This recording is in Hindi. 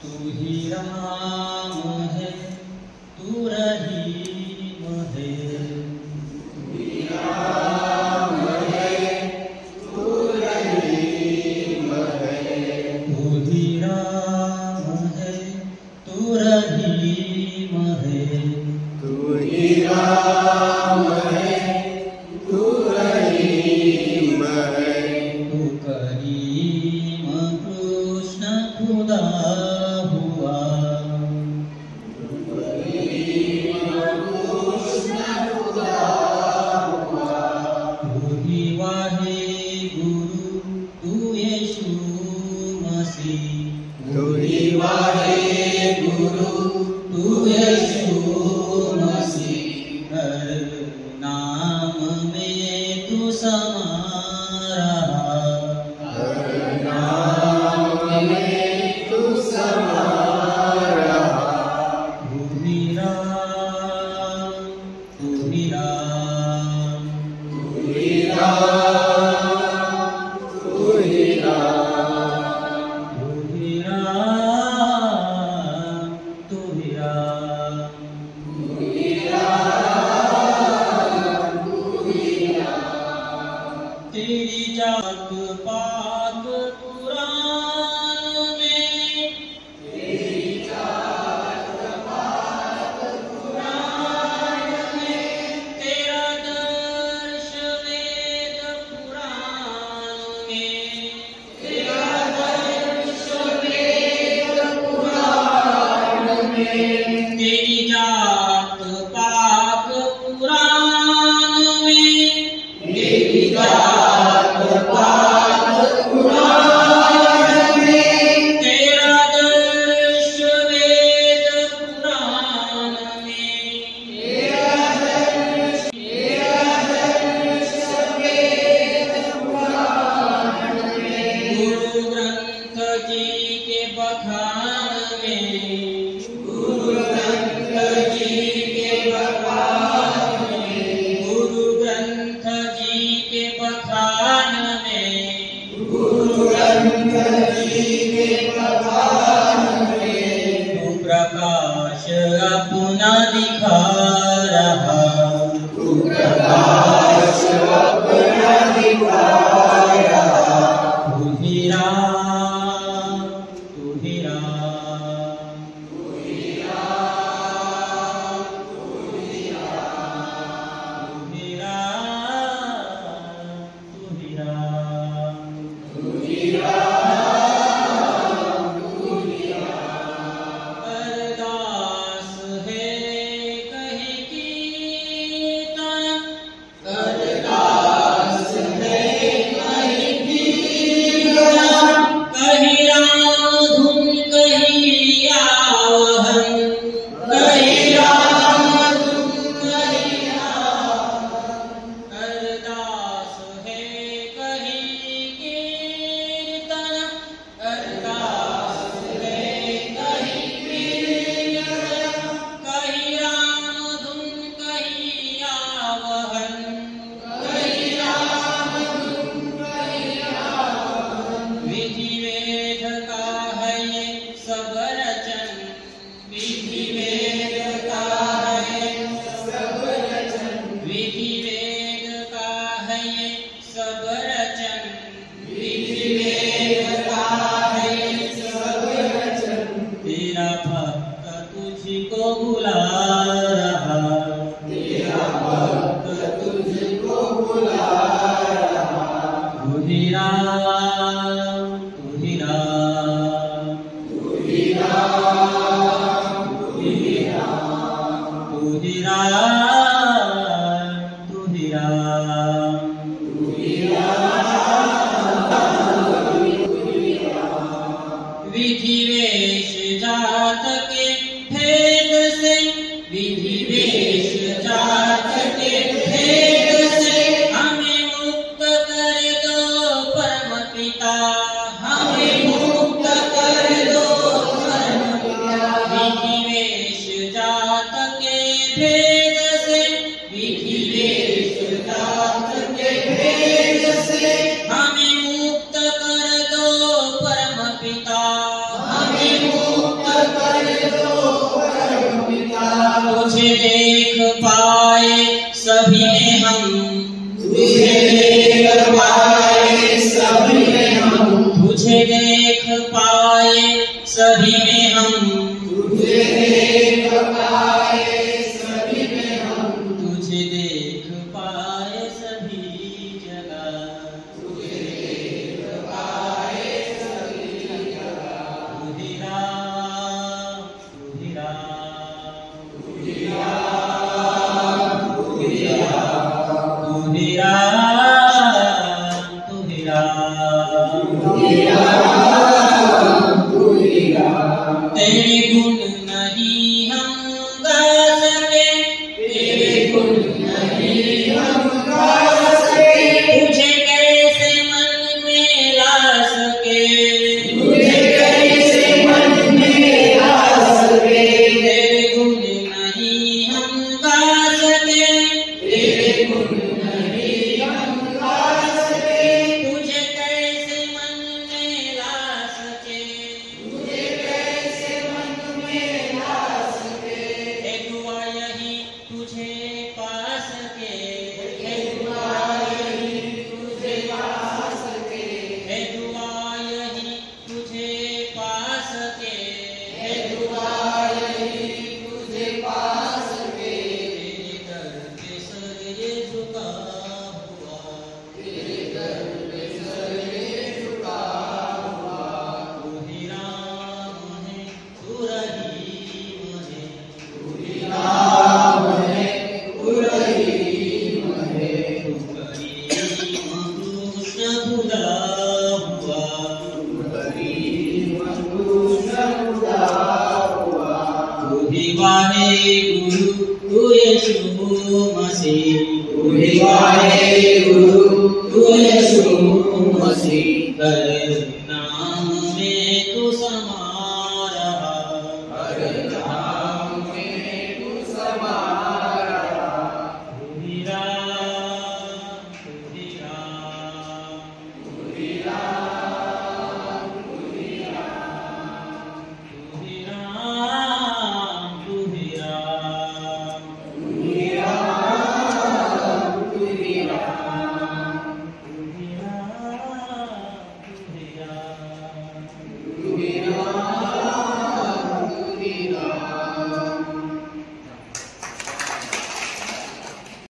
तू ही राम है, तू रहीम है। तू ही राम है, तू रहीम है। तू ही राम है, तू रहीम है। तू ही राम है, तू रहीम है। तू करीम कृष्ण खुदा हुआ। तू करीम कृष्ण खुदा हुआ। तू ही वाहे गुरु, तू यीशु मसीह। तू ही वाहे गुरु, तू यीशु मसीह। हर नाम में तू समा रहा। हर नाम में तू समा रहा। तू ही राम, तू ही राम, तू ही राम, तू ही राम, तू ही राम, तू ही राम, तू ही राम, तू ही राम। तेरी जात पाक कुरान में, तेरी जात पाक कुरान में, तेरा दर्श वेद पुराण में, तेरा दर्श वेद पुराण में। तेरी जात पाक कुरान में, तेरी जात पाक कुरान में, तेरा दर्श वेद पुराण में, तेरा दर्श वेद पुराण में। गुरु ग्रंथ जी के बखान में, गुरु ग्रंथ जी के बखान में, गुरु ग्रंथ जी के बखान में, गुरु ग्रंथ जी के बखान में। तू प्रकाश अपना दिखा रहा। तू प्रकाश अपना दिखा रहा। तू ही राम, तू ही राम, तू ही राम, तू ही राम, तू ही राम, तू ही राम, तू ही राम, तू ही राम। अरदास है कहीं कीर्तन, अरदास है कहीं कीर्तन, कहीं राम धुन कहीं आवाहन, कहीं राम धुन कहीं आवाहन। अरदास है कहीं कीर्तन, अरदास है कहीं कीर्तन, कहीं राम धुन कहीं आवाहन, कहीं राम धुन कहीं आवाहन। विधि वेद का है ये सब रचन, विधि वेद का है सब रचन, विधि वेद का है ये सब रचन, विधि वेद का है ये सब रचन। तेरा भक्त तुझको बुला रहा। तेरा भक्त तुझको बुला रहा। तू ही राम, तू ही राम, तू ही राम, तू ही राम, तू ही राम, तू ही राम, तू ही राम। विधि वेश जात के भेद से, विधि वेश जात के भेद से, हमें मुक्त कर दो परम पिता, हमें मुक्त कर दो परम पिता। विधि वेश जात के भेद से, विधि वेश जात के भेद से, हमें मुक्त कर दो परम पिता, हमें मुक्त तुझे देख पाए सभी में हम, तुझे देख पाए सभी में हम, तुझे देख पाए सभी में हम, तुझे देख पाए सभी में हम, तुझे देख पाए सभी जगह, तुझे देख पाए सभी जगह। तू ही राम, तू ही राम, तू ही राम, तू ही राम, तू ही राम, तू ही राम, तू ही राम, तू ही राम। तेरे गुण नहीं हम गा सके, तेरे गुण नहीं हम गा सके, तुझे कैसे मन में ला सके, तुझे कैसे मन में ला सके। तेरे गुण नहीं हम गा सके, तेरे गुण नहीं हम गा सके, तुझे कैसे मन में ला सके, तुझे कैसे मन में ला सके। हे दुआ यही तुझे पा सके, हे दुआ यही तुझे पा सके, हे दुआ यही तुझे पा सके, हे दुआ यही तुझे पा सके। तेरे दर पे सर ये झुका हुआ, तेरे दर पे सर ये झुका हुआ, तू ही राम है, तू रहीम है, तू ही राम है, तू रहीम है। तू करीम कृष्ण खुदा हुआ, करीम कृष्ण खुदा हुआ, तू ही वाहेगुरु, तू यीशु मसीह, तू ही वाहेगुरु, तू यीशु मसीह। हर नाम में तू समा रहा, हर नाम में तू समा रहा। तू ही राम, तू ही राम, तू ही राम, तू ही तू राम, ही राम, तू ही राम, तू ही राम, तू ही राम, तू ही राम, तू ही राम। तू ही राम, तू ही राम।